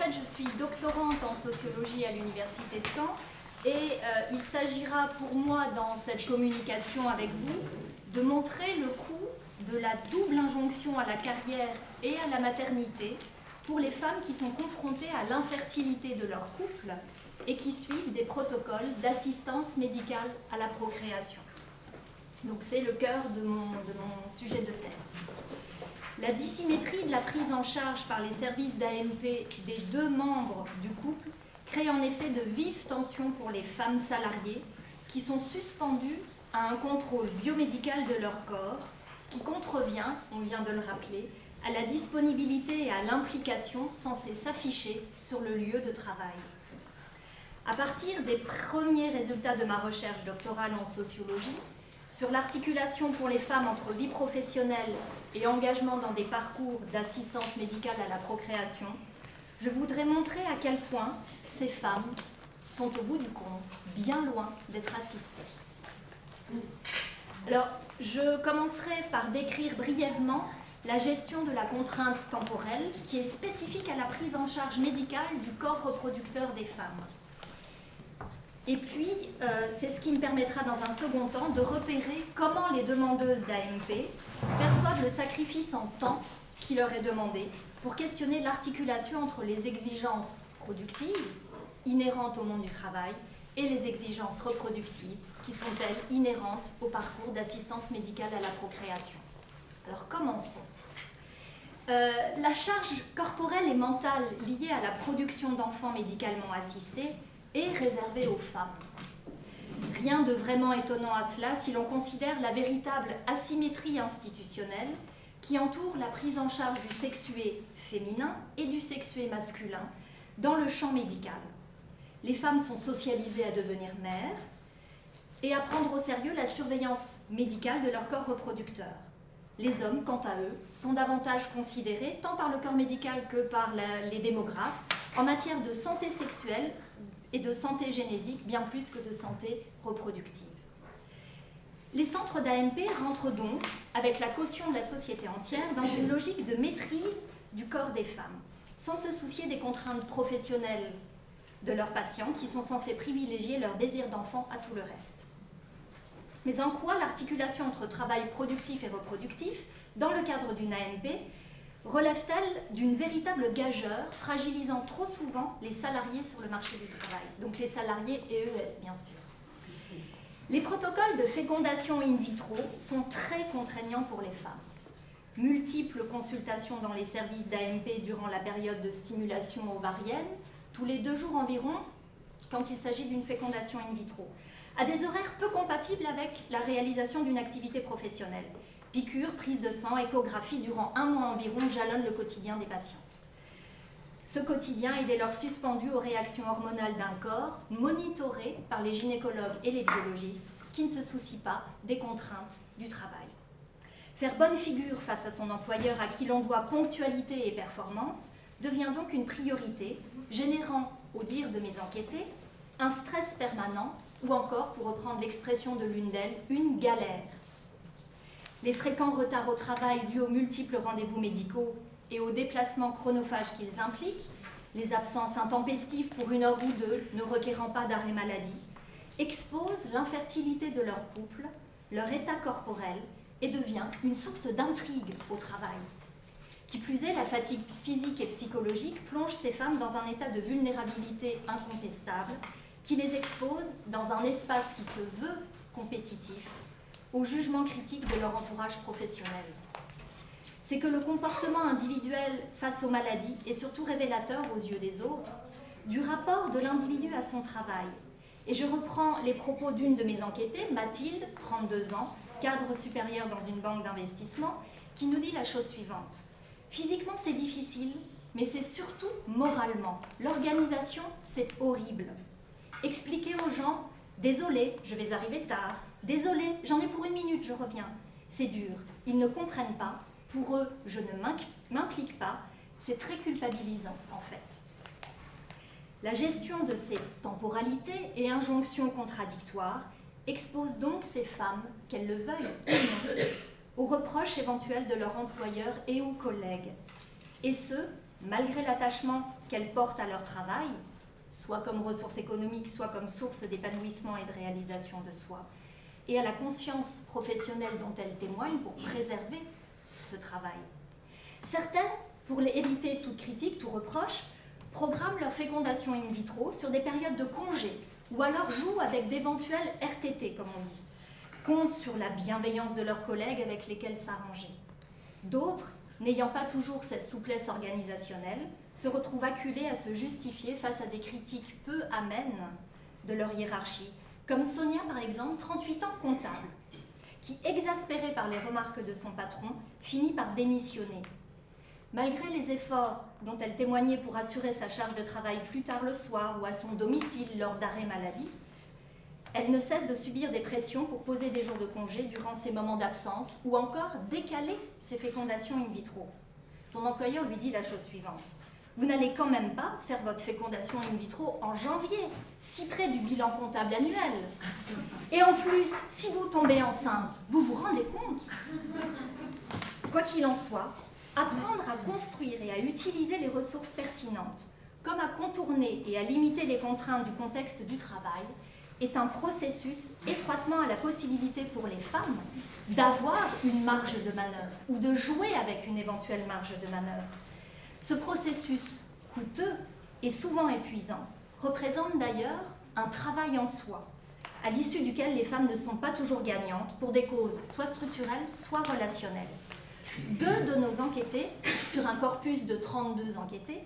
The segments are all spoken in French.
fait, je suis doctorante en sociologie à l'Université de Caen et il s'agira pour moi, dans cette communication avec vous, de montrer le coût de la double injonction à la carrière et à la maternité pour les femmes qui sont confrontées à l'infertilité de leur couple et qui suivent des protocoles d'assistance médicale à la procréation. Donc c'est le cœur de mon sujet de thèse. La dissymétrie de la prise en charge par les services d'AMP des deux membres du couple crée en effet de vives tensions pour les femmes salariées qui sont suspendues à un contrôle biomédical de leur corps qui contrevient, on vient de le rappeler, à la disponibilité et à l'implication censée s'afficher sur le lieu de travail. À partir des premiers résultats de ma recherche doctorale en sociologie, sur l'articulation pour les femmes entre vie professionnelle et engagement dans des parcours d'assistance médicale à la procréation, je voudrais montrer à quel point ces femmes sont au bout du compte bien loin d'être assistées. Alors, je commencerai par décrire brièvement la gestion de la contrainte temporelle qui est spécifique à la prise en charge médicale du corps reproducteur des femmes. Et puis, c'est ce qui me permettra dans un second temps de repérer comment les demandeuses d'AMP perçoivent le sacrifice en temps qui leur est demandé pour questionner l'articulation entre les exigences productives inhérentes au monde du travail et les exigences reproductives qui sont, elles, inhérentes au parcours d'assistance médicale à la procréation. Alors, commençons. La charge corporelle et mentale liée à la production d'enfants médicalement assistés est réservée aux femmes. Rien de vraiment étonnant à cela si l'on considère la véritable asymétrie institutionnelle qui entoure la prise en charge du sexué féminin et du sexué masculin dans le champ médical. Les femmes sont socialisées à devenir mères et à prendre au sérieux la surveillance médicale de leur corps reproducteur. Les hommes, quant à eux, sont davantage considérés, tant par le corps médical que par les démographes, en matière de santé sexuelle et de santé génésique, bien plus que de santé reproductive. Les centres d'AMP rentrent donc, avec la caution de la société entière, dans une logique de maîtrise du corps des femmes, sans se soucier des contraintes professionnelles de leurs patientes, qui sont censées privilégier leur désir d'enfant à tout le reste. Mais en quoi l'articulation entre travail productif et reproductif, dans le cadre d'une AMP, relève-t-elle d'une véritable gageure, fragilisant trop souvent les salariés sur le marché du travail, donc les salariés EES bien sûr. Les protocoles de fécondation in vitro sont très contraignants pour les femmes. Multiples consultations dans les services d'AMP durant la période de stimulation ovarienne, tous les 2 jours environ, quand il s'agit d'une fécondation in vitro, à des horaires peu compatibles avec la réalisation d'une activité professionnelle. Piqûres, prise de sang, échographie durant 1 mois environ jalonnent le quotidien des patientes. Ce quotidien est dès lors suspendu aux réactions hormonales d'un corps, monitoré par les gynécologues et les biologistes qui ne se soucient pas des contraintes du travail. Faire bonne figure face à son employeur à qui l'on doit ponctualité et performance devient donc une priorité, générant, au dire de mes enquêtés, un stress permanent ou encore, pour reprendre l'expression de l'une d'elles, une galère. Les fréquents retards au travail dus aux multiples rendez-vous médicaux et aux déplacements chronophages qu'ils impliquent, les absences intempestives pour 1 heure ou 2 ne requérant pas d'arrêt maladie, exposent l'infertilité de leur couple, leur état corporel et devient une source d'intrigue au travail. Qui plus est, la fatigue physique et psychologique plonge ces femmes dans un état de vulnérabilité incontestable qui les expose dans un espace qui se veut compétitif au jugement critique de leur entourage professionnel. C'est que le comportement individuel face aux maladies est surtout révélateur aux yeux des autres du rapport de l'individu à son travail. Et je reprends les propos d'une de mes enquêtées, Mathilde, 32 ans, cadre supérieur dans une banque d'investissement, qui nous dit la chose suivante. Physiquement, c'est difficile, mais c'est surtout moralement. L'organisation, c'est horrible. Expliquer aux gens, désolé, je vais arriver tard, désolé, j'en ai pour 1 minute, je reviens. C'est dur, ils ne comprennent pas, pour eux, je ne m'implique pas, c'est très culpabilisant en fait. La gestion de ces temporalités et injonctions contradictoires expose donc ces femmes, qu'elles le veuillent ou non, aux reproches éventuels de leur employeur et aux collègues, et ce, malgré l'attachement qu'elles portent à leur travail, soit comme ressource économique, soit comme source d'épanouissement et de réalisation de soi, et à la conscience professionnelle dont elles témoignent pour préserver ce travail. Certaines, pour éviter toute critique, tout reproche, programment leur fécondation in vitro sur des périodes de congé, ou alors jouent avec d'éventuels RTT, comme on dit, comptent sur la bienveillance de leurs collègues avec lesquels s'arranger. D'autres, n'ayant pas toujours cette souplesse organisationnelle, se retrouvent acculés à se justifier face à des critiques peu amènes de leur hiérarchie, comme Sonia par exemple, 38 ans comptable, qui, exaspérée par les remarques de son patron, finit par démissionner. Malgré les efforts dont elle témoignait pour assurer sa charge de travail plus tard le soir ou à son domicile lors d'arrêt maladie, elle ne cesse de subir des pressions pour poser des jours de congé durant ses moments d'absence ou encore décaler ses fécondations in vitro. Son employeur lui dit la chose suivante: vous n'allez quand même pas faire votre fécondation in vitro en janvier, si près du bilan comptable annuel. Et en plus, si vous tombez enceinte, vous vous rendez compte? Quoi qu'il en soit, apprendre à construire et à utiliser les ressources pertinentes, comme à contourner et à limiter les contraintes du contexte du travail, est un processus étroitement à la possibilité pour les femmes d'avoir une marge de manœuvre ou de jouer avec une éventuelle marge de manœuvre. Ce processus coûteux et souvent épuisant représente d'ailleurs un travail en soi, à l'issue duquel les femmes ne sont pas toujours gagnantes pour des causes soit structurelles, soit relationnelles. 2 de nos enquêtés, sur un corpus de 32 enquêtés,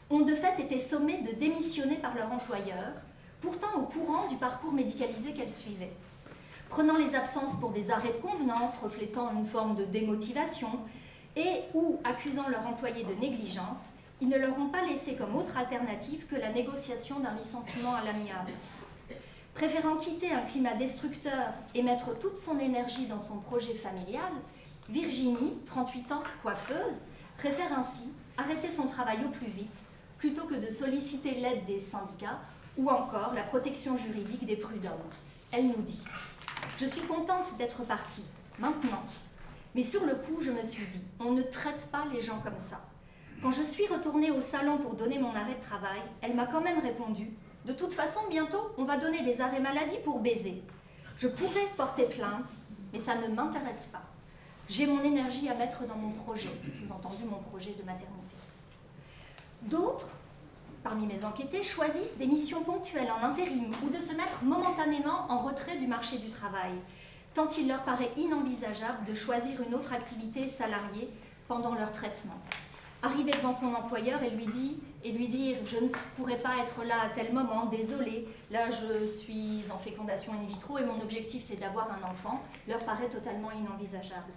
ont de fait été sommées de démissionner par leur employeur, pourtant au courant du parcours médicalisé qu'elles suivaient. Prenant les absences pour des arrêts de convenance, reflétant une forme de démotivation, et ou accusant leur employé de négligence, ils ne leur ont pas laissé comme autre alternative que la négociation d'un licenciement à l'amiable. Préférant quitter un climat destructeur et mettre toute son énergie dans son projet familial, Virginie, 38 ans, coiffeuse, préfère ainsi arrêter son travail au plus vite, plutôt que de solliciter l'aide des syndicats ou encore la protection juridique des prud'hommes. Elle nous dit « Je suis contente d'être partie, maintenant. Mais sur le coup, je me suis dit, on ne traite pas les gens comme ça. Quand je suis retournée au salon pour donner mon arrêt de travail, elle m'a quand même répondu, de toute façon, bientôt, on va donner des arrêts maladie pour baiser. Je pourrais porter plainte, mais ça ne m'intéresse pas. J'ai mon énergie à mettre dans mon projet, sous-entendu mon projet de maternité. » D'autres, parmi mes enquêtés, choisissent des missions ponctuelles en intérim ou de se mettre momentanément en retrait du marché du travail, tant il leur paraît inenvisageable de choisir une autre activité salariée pendant leur traitement. Arriver devant son employeur et lui dire « je ne pourrai pas être là à tel moment, désolé, là je suis en fécondation in vitro et mon objectif c'est d'avoir un enfant », leur paraît totalement inenvisageable.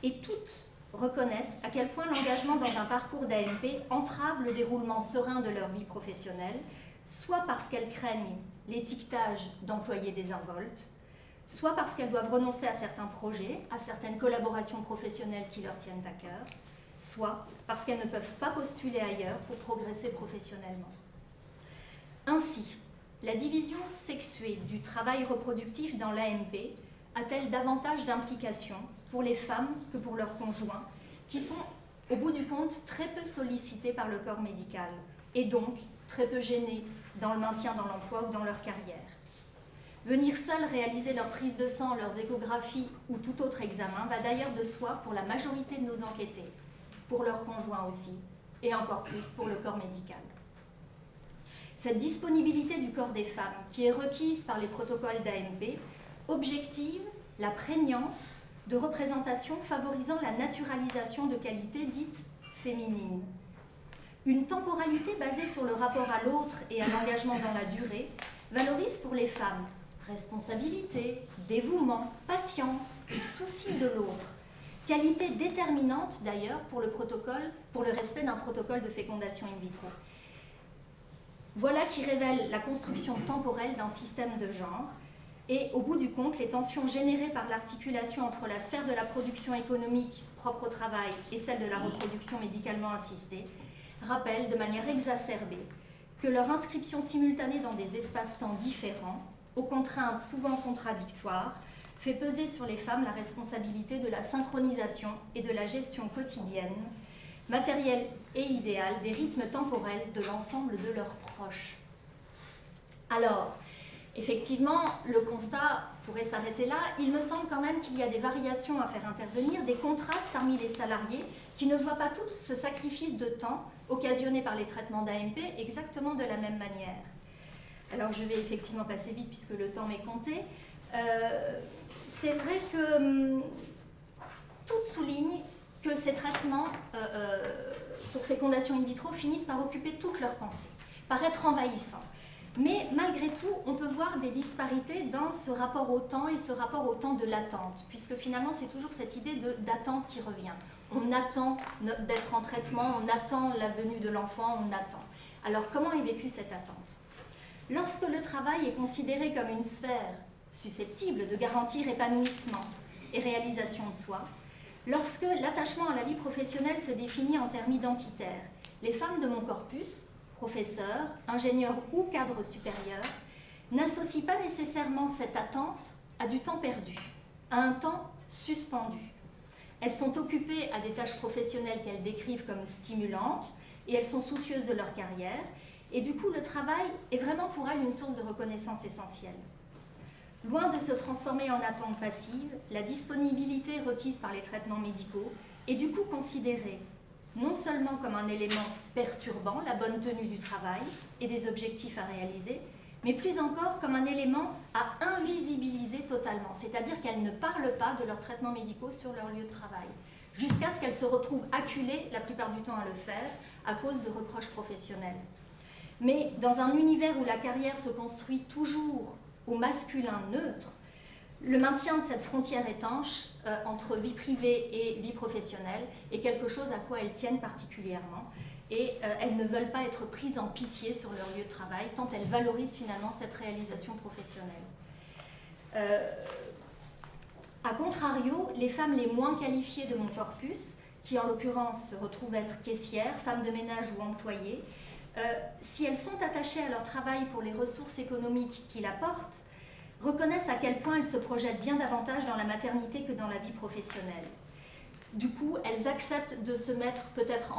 Et toutes reconnaissent à quel point l'engagement dans un parcours d'AMP entrave le déroulement serein de leur vie professionnelle, soit parce qu'elles craignent l'étiquetage d'employés désinvoltes, soit parce qu'elles doivent renoncer à certains projets, à certaines collaborations professionnelles qui leur tiennent à cœur, soit parce qu'elles ne peuvent pas postuler ailleurs pour progresser professionnellement. Ainsi, la division sexuée du travail reproductif dans l'AMP a-t-elle davantage d'implications pour les femmes que pour leurs conjoints, qui sont, au bout du compte, très peu sollicités par le corps médical, et donc très peu gênés dans le maintien dans l'emploi ou dans leur carrière. Venir seuls réaliser leur prise de sang, leurs échographies ou tout autre examen va d'ailleurs de soi pour la majorité de nos enquêtés, pour leurs conjoints aussi, et encore plus pour le corps médical. Cette disponibilité du corps des femmes, qui est requise par les protocoles d'AMP, objective la prégnance de représentations favorisant la naturalisation de qualités dites féminines. Une temporalité basée sur le rapport à l'autre et à l'engagement dans la durée valorise pour les femmes responsabilité, dévouement, patience, souci de l'autre, qualité déterminante d'ailleurs pour le respect d'un protocole de fécondation in vitro. Voilà qui révèle la construction temporelle d'un système de genre et, au bout du compte, les tensions générées par l'articulation entre la sphère de la production économique propre au travail et celle de la reproduction médicalement assistée rappellent de manière exacerbée que leur inscription simultanée dans des espaces-temps différents, aux contraintes souvent contradictoires, fait peser sur les femmes la responsabilité de la synchronisation et de la gestion quotidienne matériel et idéal, des rythmes temporels de l'ensemble de leurs proches. Alors, effectivement, le constat pourrait s'arrêter là. Il me semble quand même qu'il y a des variations à faire intervenir, des contrastes parmi les salariés qui ne voient pas tout ce sacrifice de temps occasionné par les traitements d'AMP exactement de la même manière. Alors, je vais effectivement passer vite puisque le temps m'est compté. C'est vrai que tout souligne que ces traitements pour fécondation in vitro finissent par occuper toute leur pensée, par être envahissants. Mais malgré tout, on peut voir des disparités dans ce rapport au temps et ce rapport au temps de l'attente, puisque finalement c'est toujours cette idée d'attente qui revient. On attend d'être en traitement, on attend la venue de l'enfant, on attend. Alors comment est vécue cette attente? Lorsque le travail est considéré comme une sphère susceptible de garantir épanouissement et réalisation de soi, lorsque l'attachement à la vie professionnelle se définit en termes identitaires, les femmes de mon corpus, professeurs, ingénieurs ou cadres supérieurs, n'associent pas nécessairement cette attente à du temps perdu, à un temps suspendu. Elles sont occupées à des tâches professionnelles qu'elles décrivent comme stimulantes et elles sont soucieuses de leur carrière et du coup le travail est vraiment pour elles une source de reconnaissance essentielle. Loin de se transformer en attente passive, la disponibilité requise par les traitements médicaux est du coup considérée non seulement comme un élément perturbant la bonne tenue du travail et des objectifs à réaliser, mais plus encore comme un élément à invisibiliser totalement, c'est-à-dire qu'elles ne parlent pas de leurs traitements médicaux sur leur lieu de travail, jusqu'à ce qu'elles se retrouvent acculées la plupart du temps à le faire à cause de reproches professionnels. Mais dans un univers où la carrière se construit toujours au masculin neutre, le maintien de cette frontière étanche entre vie privée et vie professionnelle est quelque chose à quoi elles tiennent particulièrement et elles ne veulent pas être prises en pitié sur leur lieu de travail tant elles valorisent finalement cette réalisation professionnelle. A contrario, les femmes les moins qualifiées de mon corpus, qui en l'occurrence se retrouvent être caissières, femmes de ménage ou employées, si elles sont attachées à leur travail pour les ressources économiques qu'il apporte, reconnaissent à quel point elles se projettent bien davantage dans la maternité que dans la vie professionnelle. Du coup, elles acceptent de se mettre peut-être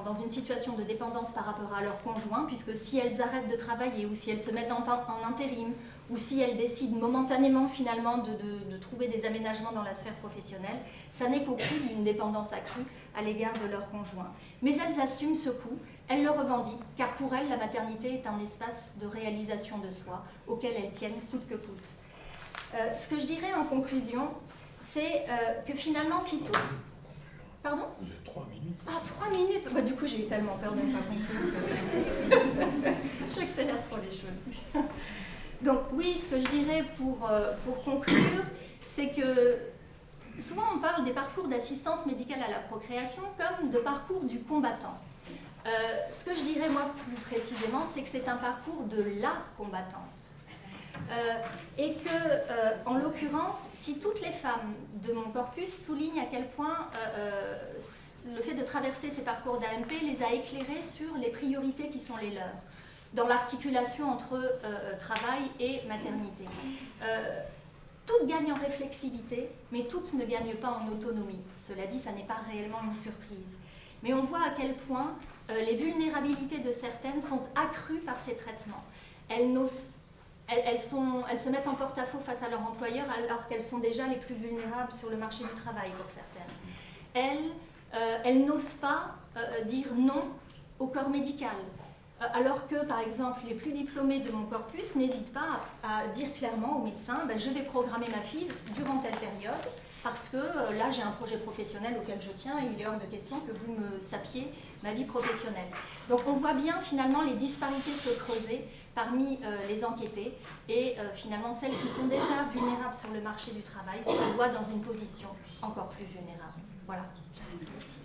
dans une situation de dépendance par rapport à leur conjoint, puisque si elles arrêtent de travailler ou si elles se mettent en intérim ou si elles décident momentanément finalement de trouver des aménagements dans la sphère professionnelle, ça n'est qu'au prix d'une dépendance accrue à l'égard de leur conjoint. Mais elles assument ce coût, elles le revendiquent, car pour elles, la maternité est un espace de réalisation de soi, auquel elles tiennent coûte que coûte. Ce que je dirais en conclusion, c'est que finalement, si tout... Pardon ? Vous avez 3 minutes. Ah, 3 minutes bah, du coup, j'ai eu tellement peur de ne pas conclure que j'accélère trop les choses. Donc oui, ce que je dirais pour conclure, c'est que souvent on parle des parcours d'assistance médicale à la procréation comme de parcours du combattant. Ce que je dirais moi plus précisément, c'est que c'est un parcours de la combattante. Et que, en l'occurrence, si toutes les femmes de mon corpus soulignent à quel point le fait de traverser ces parcours d'AMP les a éclairées sur les priorités qui sont les leurs, dans l'articulation entre travail et maternité. Toutes gagnent en réflexivité, mais toutes ne gagnent pas en autonomie. Cela dit, ça n'est pas réellement une surprise. Mais on voit à quel point les vulnérabilités de certaines sont accrues par ces traitements. Elles se mettent en porte-à-faux face à leur employeur alors qu'elles sont déjà les plus vulnérables sur le marché du travail pour certaines. Elles n'osent pas dire non au corps médical. Alors que, par exemple, les plus diplômés de mon corpus n'hésitent pas à dire clairement au médecin je vais programmer ma fille durant telle période parce que là j'ai un projet professionnel auquel je tiens et il est hors de question que vous me sapiez ma vie professionnelle. Donc on voit bien finalement les disparités se creuser parmi les enquêtés et finalement celles qui sont déjà vulnérables sur le marché du travail se voient dans une position encore plus vulnérable. Voilà. Merci.